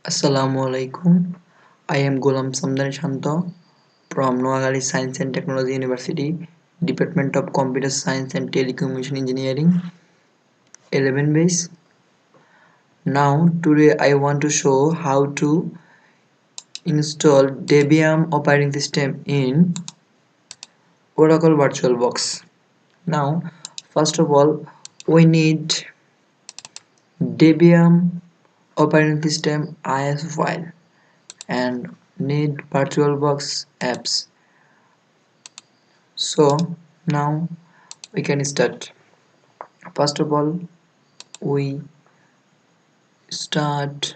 Assalamualaikum. I am Golam Samdan Shanto from Noagali Science and Technology University, Department of Computer Science and Telecommunication Engineering, 11 base. Now, today I want to show how to install Debian operating system in Oracle VirtualBox. Now, first of all, we need Debian operating system ISO file and need VirtualBox apps. So now we can start. First of all, we start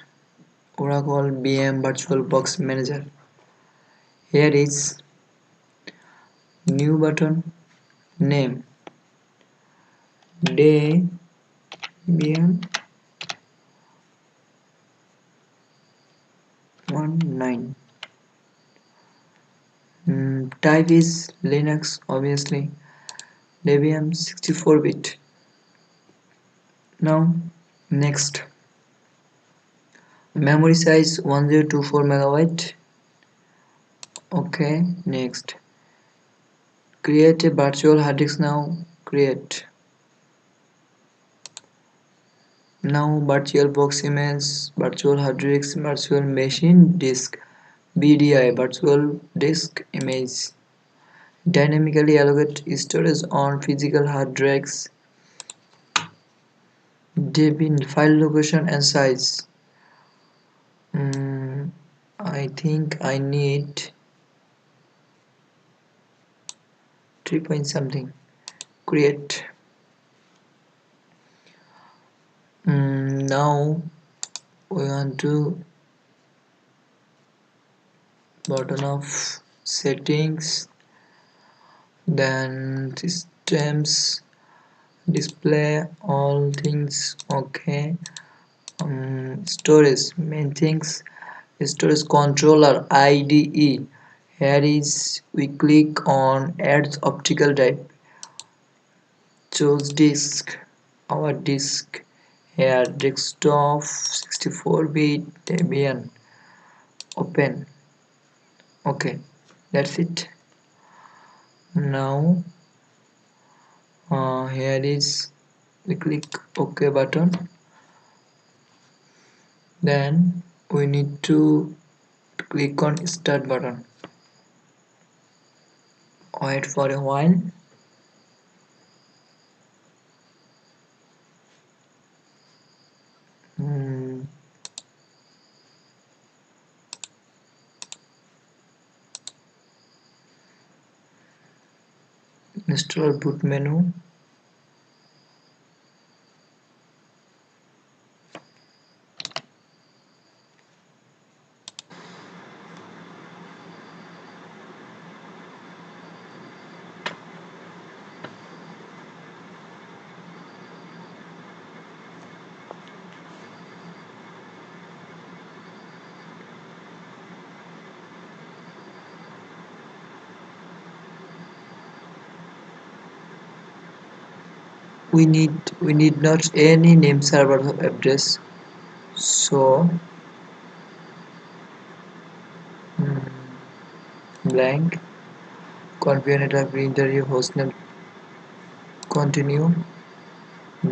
Oracle VM VirtualBox Manager. Here is new button, name Debian 19. Type is Linux, obviously. Debian 64-bit. Now next, memory size 1024 megabyte. Okay, next, create a virtual hard disk. Now create. Now VirtualBox image, virtual hard disk, virtual machine disk, VDI, virtual disk image. Dynamically allocate storage on physical hard drives. Debian file location and size. I think I need 3 point something. Create. Now we want to button of settings, then systems, display, all things. Okay. Storage, main things, storage controller IDE. Here is, we click on add optical drive, choose disk, our disk. Here desktop 64-bit Debian, open. Okay, that's it. Now here is, we click OK button, then we need to click on start button. Wait for a while. Install boot menu. We need not any name server address, so blank, configure network printer your hostname, continue,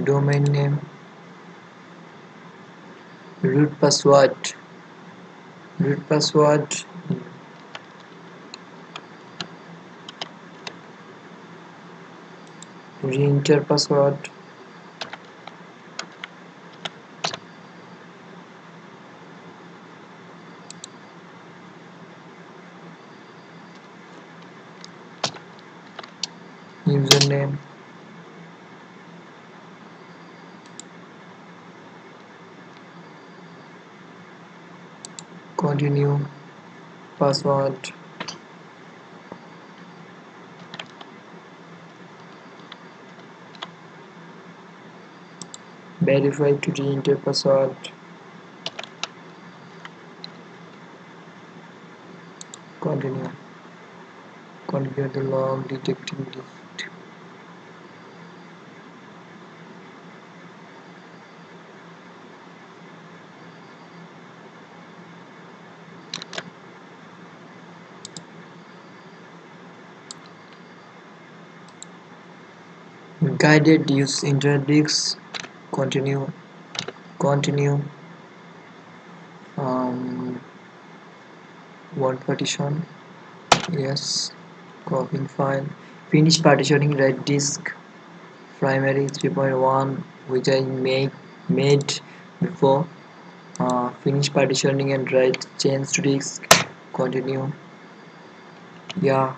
domain name, root password, re-enter password, username, continue, password, verify to re-enter password, continue, configure the log detecting drift. Guided use interdicts. Continue. Continue. Um, Word partition. Yes. Copying file. Finish partitioning right disk. Primary 3.1 which I made before. Finish partitioning and write change to disk. Continue. Yeah.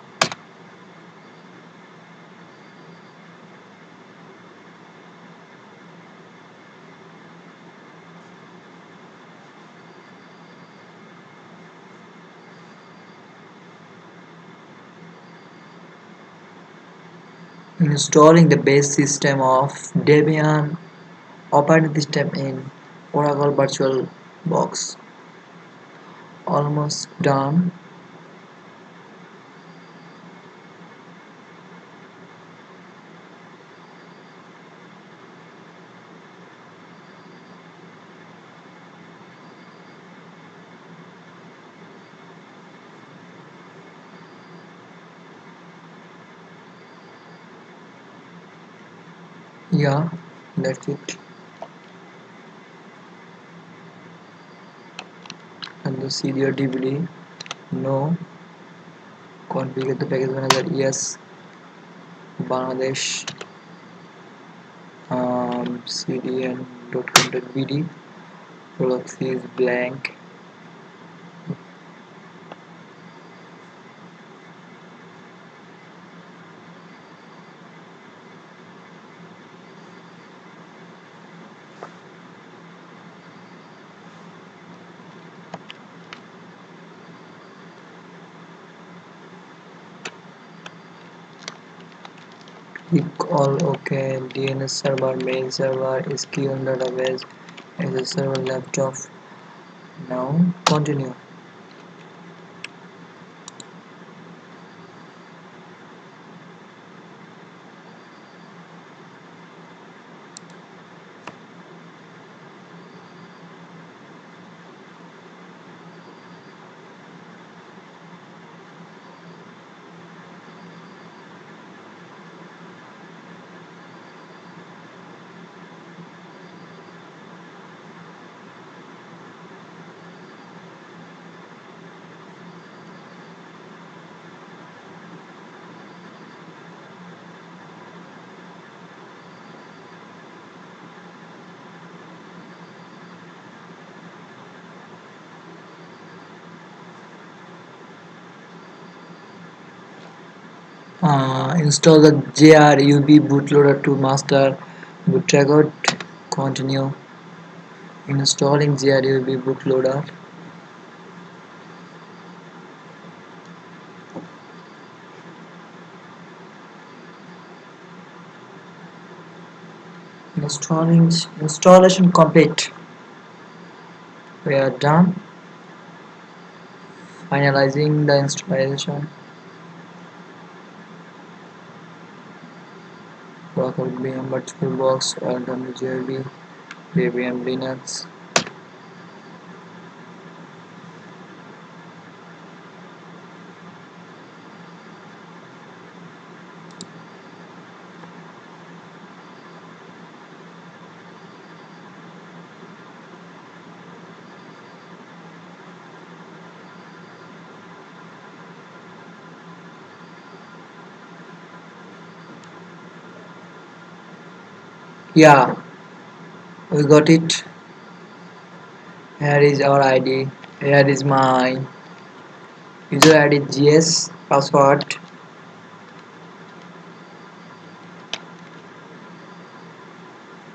Installing the base system of Debian operating system in Oracle Virtual Box. Almost done. Yeah, that's it. And the serial DVD. No. Configure the package manager. Yes. Bangladesh. cdn.com.bd. Proxy is blank. Click all OK. DNS server, mail server, SQL database, as a server laptop. Now continue. Install the JRUB bootloader to master boot record. Continue. Installing JRUB bootloader. Installing installation complete. We are done. Finalizing the installation. Oracle VM Virtual Box, Welcome to JRUB, Debian Linux. Yeah, we got it. Here is our ID. Here is my user ID GS password.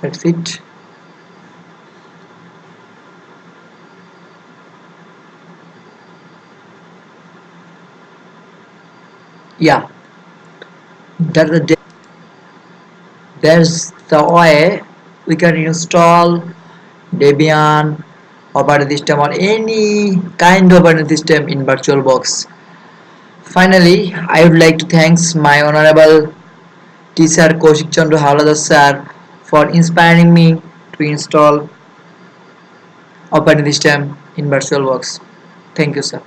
That's it. Yeah, that's the way we can install Debian operating system or any kind of operating system in VirtualBox. Finally, I would like to thank my honorable teacher Kaushik Chandra Haladar sir for inspiring me to install operating system in VirtualBox. Thank you, sir.